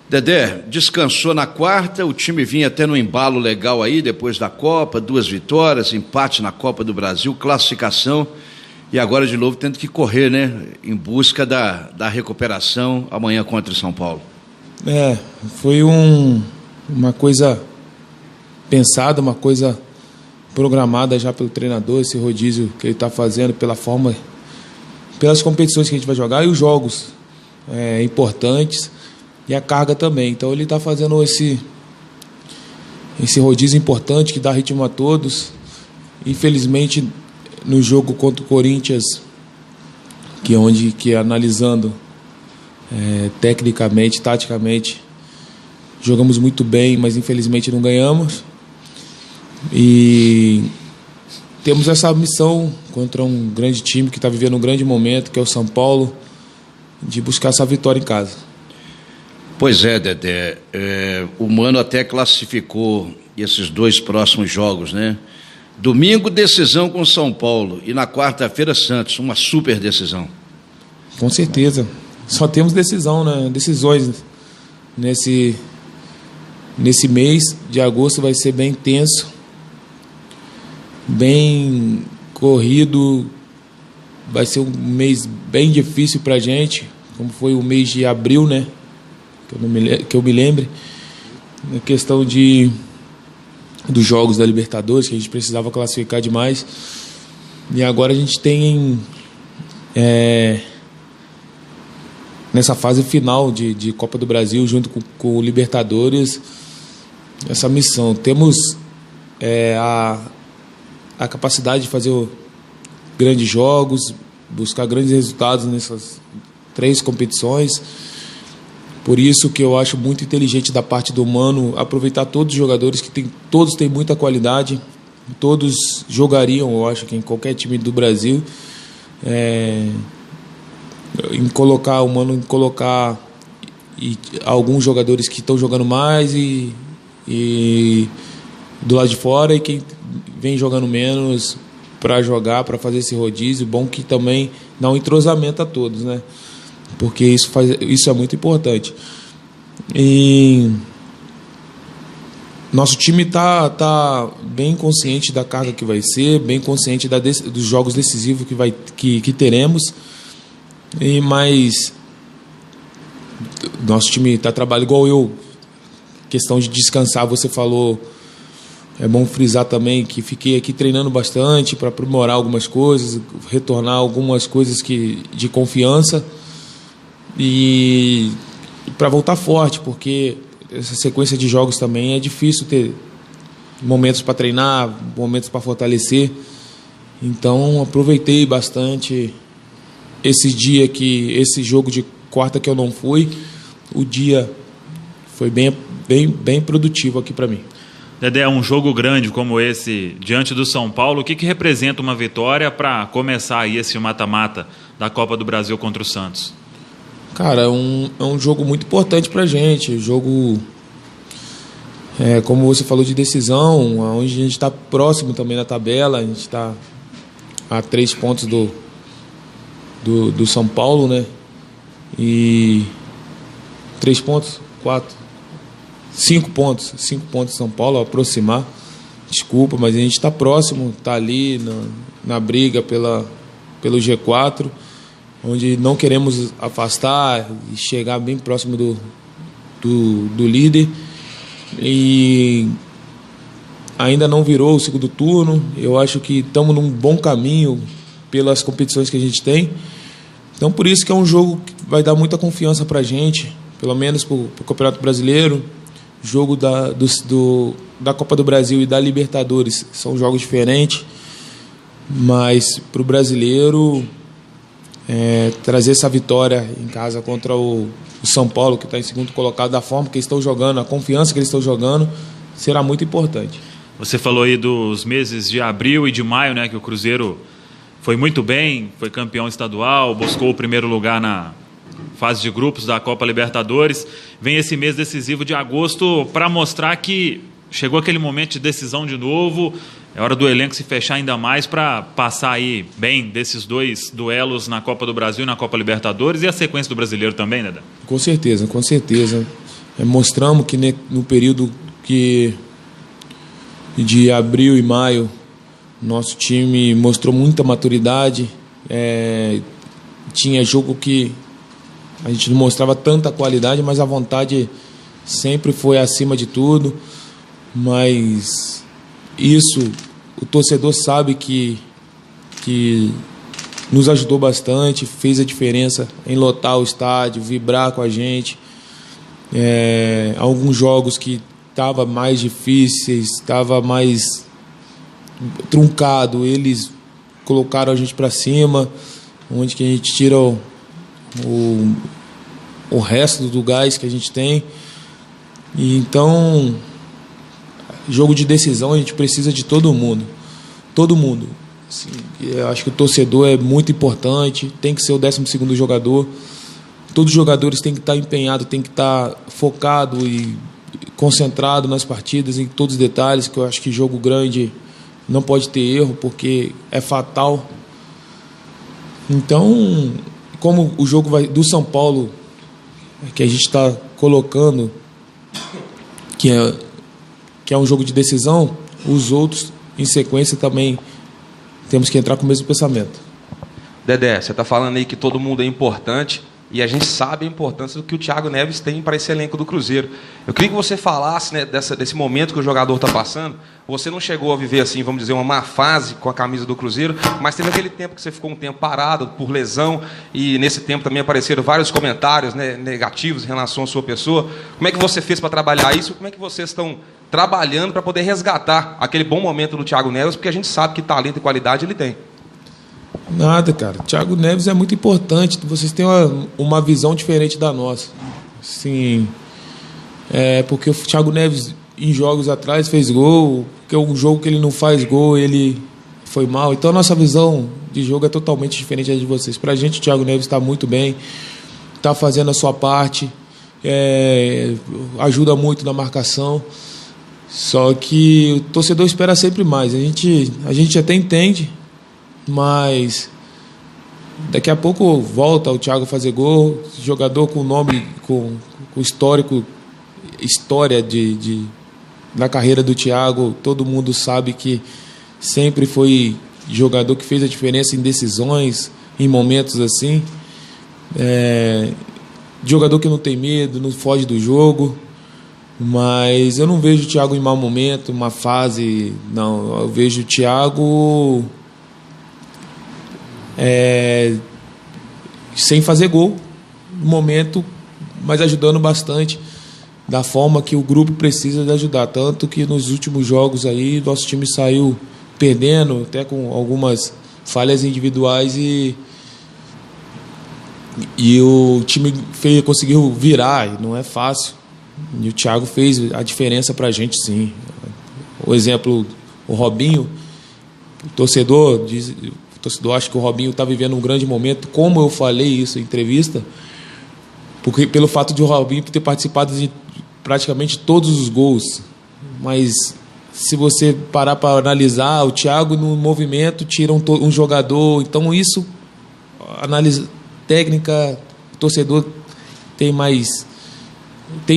Dedé, descansou na quarta, o time vinha até no embalo legal aí, depois da Copa, 2 vitórias, empate na Copa do Brasil, classificação, e agora de novo tendo que correr, né, em busca da recuperação amanhã contra o São Paulo. Foi uma coisa pensada, uma coisa programada já pelo treinador, esse rodízio que ele está fazendo, pelas competições que a gente vai jogar e os jogos importantes, e a carga também. Então ele está fazendo esse rodízio importante que dá ritmo a todos. Infelizmente, no jogo contra o Corinthians, que analisando tecnicamente, taticamente, jogamos muito bem, mas infelizmente não ganhamos. E temos essa missão contra um grande time que está vivendo um grande momento, que é o São Paulo, de buscar essa vitória em casa. Pois é, Dedé, o Mano até classificou esses 2 próximos jogos, né? Domingo, decisão com São Paulo, e na quarta-feira, Santos, uma super decisão. Com certeza, só temos decisão, né? Decisões nesse mês de agosto. Vai ser bem intenso, bem corrido, vai ser um mês bem difícil pra gente, como foi o mês de abril, né? Que eu me lembre, na questão dos jogos da Libertadores, que a gente precisava classificar demais, e agora a gente tem nessa fase final de Copa do Brasil, junto com o Libertadores, essa missão. Temos a capacidade de fazer grandes jogos, buscar grandes resultados nessas 3 competições. Por isso que eu acho muito inteligente da parte do Mano aproveitar todos os jogadores, todos têm muita qualidade, todos jogariam, eu acho que em qualquer time do Brasil, o Mano colocar alguns jogadores que estão jogando mais e do lado de fora, e quem vem jogando menos para fazer esse rodízio. Bom que também dá um entrosamento a todos, né? Porque isso é muito importante. E nosso time tá bem consciente da carga que vai ser, bem consciente dos jogos decisivos que teremos. Mas nosso time está trabalhando igual eu. Questão de descansar, você falou. É bom frisar também que fiquei aqui treinando bastante para aprimorar algumas coisas, retornar algumas coisas de confiança, e para voltar forte, porque essa sequência de jogos também é difícil ter momentos para treinar, momentos para fortalecer. Então aproveitei bastante esse jogo de quarta que eu não fui. O dia foi bem produtivo aqui para mim. Dedé, um jogo grande como esse diante do São Paulo, o que representa uma vitória para começar aí esse mata-mata da Copa do Brasil contra o Santos? Cara, é um jogo muito importante pra gente. Jogo, como você falou, de decisão, onde a gente está próximo também na tabela. A gente está a 3 pontos do São Paulo, né? E 3 pontos, 5 pontos de São Paulo, aproximar. Desculpa, mas a gente está próximo, está ali na briga pelo G4, onde não queremos afastar e chegar bem próximo do líder. E ainda não virou o segundo turno. Eu acho que estamos num bom caminho pelas competições que a gente tem. Então, por isso que é um jogo que vai dar muita confiança para a gente, pelo menos para o Campeonato Brasileiro. Jogo da Copa do Brasil e da Libertadores são jogos diferentes, mas para o brasileiro, trazer essa vitória em casa contra o São Paulo, que está em segundo colocado, da forma que eles estão jogando, a confiança que eles estão jogando, será muito importante. Você falou aí dos meses de abril e de maio, né, que o Cruzeiro foi muito bem, foi campeão estadual, buscou o primeiro lugar na fase de grupos da Copa Libertadores. Vem esse mês decisivo de agosto para mostrar que chegou aquele momento de decisão de novo. É hora do elenco se fechar ainda mais para passar aí bem desses 2 duelos na Copa do Brasil e na Copa Libertadores, e a sequência do Brasileiro também, né? Com certeza. Mostramos que no período de abril e maio, nosso time mostrou muita maturidade. Tinha jogo que a gente não mostrava tanta qualidade, mas a vontade sempre foi acima de tudo. Mas isso, o torcedor sabe que nos ajudou bastante, fez a diferença em lotar o estádio, vibrar com a gente. Alguns jogos que estavam mais difíceis, estava mais truncado, eles colocaram a gente para cima, onde que a gente tira o resto do gás que a gente tem. E então, jogo de decisão, a gente precisa de todo mundo. Assim, eu acho que o torcedor é muito importante, tem que ser o 12º jogador. Todos os jogadores têm que estar empenhados, têm que estar focados e concentrados nas partidas, em todos os detalhes, que eu acho que jogo grande não pode ter erro, porque é fatal. Então, como o jogo do São Paulo, que a gente está colocando, que é um jogo de decisão, os outros, em sequência, também temos que entrar com o mesmo pensamento. Dedé, você está falando aí que todo mundo é importante, e a gente sabe a importância do que o Thiago Neves tem para esse elenco do Cruzeiro. Eu queria que você falasse, né, desse momento que o jogador está passando. Você não chegou a viver, assim, vamos dizer, uma má fase com a camisa do Cruzeiro, mas teve aquele tempo que você ficou um tempo parado por lesão, e nesse tempo também apareceram vários comentários, né, negativos em relação à sua pessoa. Como é que você fez para trabalhar isso? Como é que vocês estão trabalhando para poder resgatar aquele bom momento do Thiago Neves? Porque a gente sabe que talento e qualidade ele tem. Nada, cara. Thiago Neves é muito importante. Vocês têm uma visão diferente da nossa. Sim. Porque o Thiago Neves, em jogos atrás, fez gol. Porque um jogo que ele não faz gol, ele foi mal. Então a nossa visão de jogo é totalmente diferente da de vocês. Pra gente, o Thiago Neves está muito bem. Está fazendo a sua parte. Ajuda muito na marcação. Só que o torcedor espera sempre mais. A gente até entende, mas daqui a pouco volta o Thiago fazer gol, jogador com nome, com histórico, história da carreira do Thiago. Todo mundo sabe que sempre foi jogador que fez a diferença em decisões, em momentos assim. Jogador que não tem medo, não foge do jogo. Mas eu não vejo o Thiago em mau momento, uma fase, não. Eu vejo o Thiago sem fazer gol no momento, mas ajudando bastante da forma que o grupo precisa de ajudar. Tanto que nos últimos jogos aí nosso time saiu perdendo, até com algumas falhas individuais, e o time conseguiu virar, e não é fácil. E o Thiago fez a diferença pra gente, sim. O exemplo, o Robinho, o torcedor acha que o Robinho está vivendo um grande momento, como eu falei isso em entrevista, porque pelo fato de o Robinho ter participado de praticamente todos os gols. Mas se você parar para analisar, o Thiago no movimento tira um jogador. Então isso, análise técnica, o torcedor tem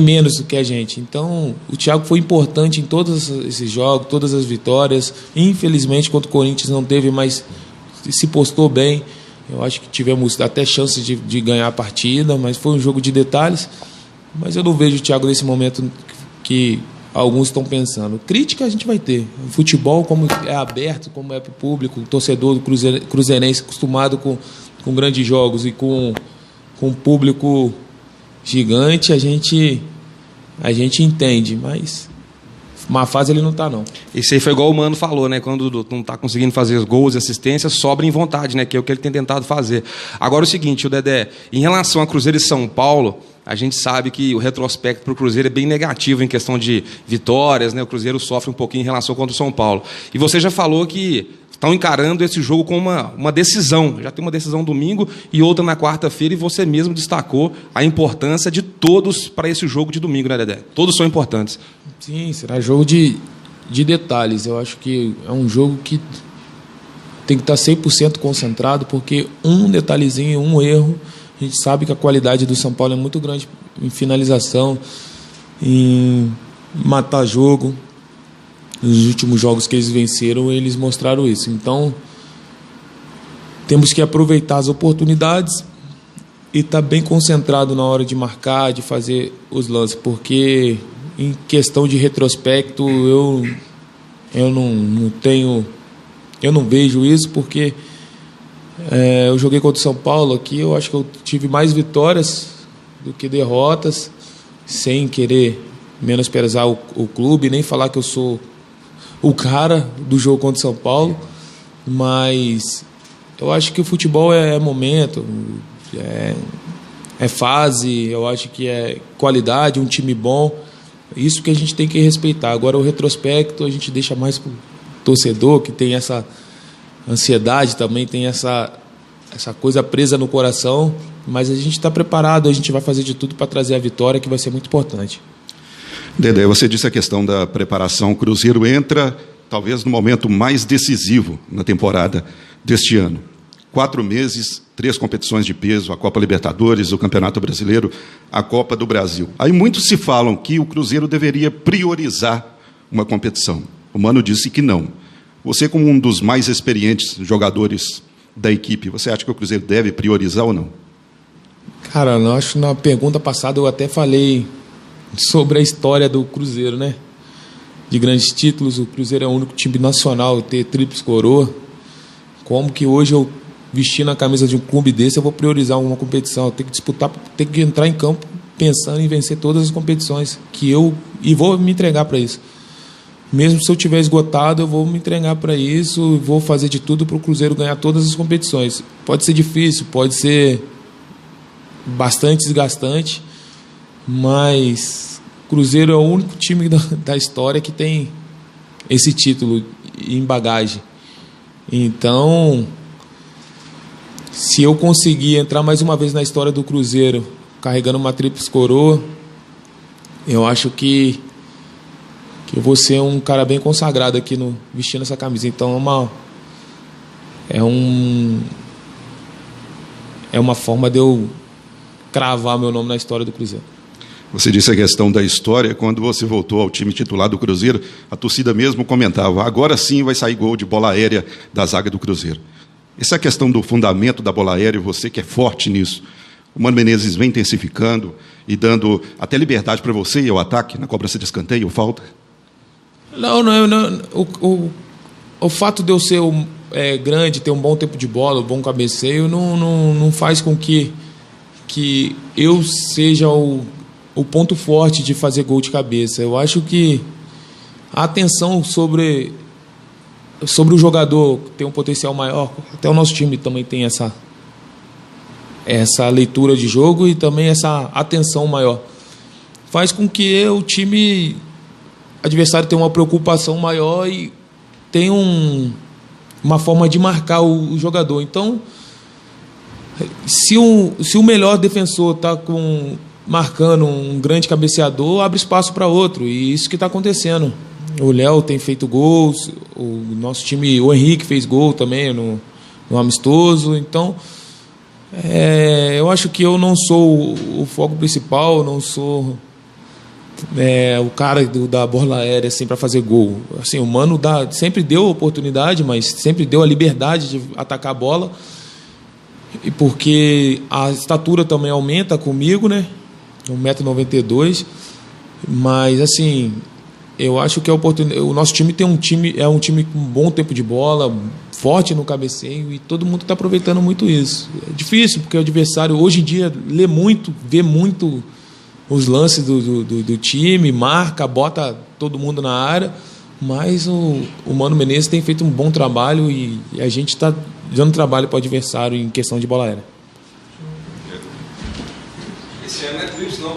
menos do que a gente. Então o Thiago foi importante em todos esses jogos, todas as vitórias. Infelizmente contra o Corinthians não teve, mas se postou bem. Eu acho que tivemos até chances de ganhar a partida, mas foi um jogo de detalhes. Mas eu não vejo o Thiago nesse momento que alguns estão pensando. Crítica a gente vai ter. O futebol, como é aberto, como é para o público, o torcedor do cruzeirense acostumado com grandes jogos e com um público gigante, a gente entende, mas uma fase ele não está, não. Isso aí foi igual o Mano falou, né? Quando não está conseguindo fazer gols e assistências, sobra em vontade, né? Que é o que ele tem tentado fazer. Agora o seguinte, o Dedé, em relação a Cruzeiro e São Paulo, a gente sabe que o retrospecto para o Cruzeiro é bem negativo em questão de vitórias, né? O Cruzeiro sofre um pouquinho em relação contra o São Paulo. E você já falou que estão encarando esse jogo como uma decisão. Já tem uma decisão domingo e outra na quarta-feira, e você mesmo destacou a importância de todos para esse jogo de domingo, né, Dedé? Todos são importantes. Sim, será jogo de detalhes. Eu acho que é um jogo que tem que estar 100% concentrado, porque um detalhezinho, um erro, a gente sabe que a qualidade do São Paulo é muito grande em finalização. em matar jogo. Nos últimos jogos que eles venceram, eles mostraram isso. Então, temos que aproveitar as oportunidades e estar bem concentrado na hora de marcar, de fazer os lances, porque em questão de retrospecto eu não vejo isso, porque eu joguei contra o São Paulo aqui, eu acho que eu tive mais vitórias do que derrotas, sem querer menosprezar o clube, nem falar que eu sou o cara do jogo contra o São Paulo, mas eu acho que o futebol é momento, é fase, eu acho que é qualidade, um time bom, isso que a gente tem que respeitar. Agora o retrospecto a gente deixa mais para o torcedor, que tem essa ansiedade também, tem essa coisa presa no coração, mas a gente está preparado, a gente vai fazer de tudo para trazer a vitória, que vai ser muito importante. Dedé, você disse a questão da preparação. O Cruzeiro entra, talvez, no momento mais decisivo na temporada deste ano. 4 meses, 3 competições de peso, a Copa Libertadores, o Campeonato Brasileiro, a Copa do Brasil. Aí muitos se falam que o Cruzeiro deveria priorizar uma competição. O Mano disse que não. Você, como um dos mais experientes jogadores da equipe, você acha que o Cruzeiro deve priorizar ou não? Cara, eu acho que na pergunta passada eu até falei sobre a história do Cruzeiro, né? De grandes títulos, o Cruzeiro é o único time nacional a ter tríplice coroa. Como que hoje eu, vestindo a camisa de um clube desse, eu vou priorizar uma competição? Eu tenho que disputar, tenho que entrar em campo pensando em vencer todas as competições e vou me entregar para isso. Mesmo se eu estiver esgotado, eu vou me entregar para isso, vou fazer de tudo para o Cruzeiro ganhar todas as competições. Pode ser difícil, pode ser bastante desgastante, mas o Cruzeiro é o único time da história que tem esse título em bagagem. Então, se eu conseguir entrar mais uma vez na história do Cruzeiro, carregando uma tríplice coroa, eu acho que eu vou ser um cara bem consagrado aqui vestindo essa camisa. Então, é uma forma de eu cravar meu nome na história do Cruzeiro. Você disse a questão da história. Quando você voltou ao time titular do Cruzeiro, a torcida mesmo comentava: agora sim vai sair gol de bola aérea da zaga do Cruzeiro. Essa questão do fundamento da bola aérea, você que é forte nisso, o Mano Menezes vem intensificando e dando até liberdade para você e ao ataque na cobrança de escanteio ou falta? Não. O fato de eu ser grande, ter um bom tempo de bola, um bom cabeceio, não faz com que eu seja o ponto forte de fazer gol de cabeça. Eu acho que a atenção sobre o jogador ter um potencial maior, até o nosso time também tem essa leitura de jogo e também essa atenção maior, faz com que o time adversário tenha uma preocupação maior e tenha uma forma de marcar o jogador. Então, se o melhor defensor está marcando um grande cabeceador, abre espaço para outro, e isso que está acontecendo. O Léo tem feito gols, o nosso time, o Henrique fez gol também no amistoso. Então, eu acho que eu não sou o foco principal, não sou o cara da bola aérea assim, para fazer gol. Assim, o Mano sempre deu oportunidade, mas sempre deu a liberdade de atacar a bola, e porque a estatura também aumenta comigo, né? 1,92 m, mas assim, eu acho que o nosso time é um time com bom tempo de bola, forte no cabeceio, e todo mundo está aproveitando muito isso. É difícil, porque o adversário hoje em dia vê muito os lances do time, marca, bota todo mundo na área, mas o Mano Menezes tem feito um bom trabalho e a gente está dando trabalho para o adversário em questão de bola aérea. Esse ano não é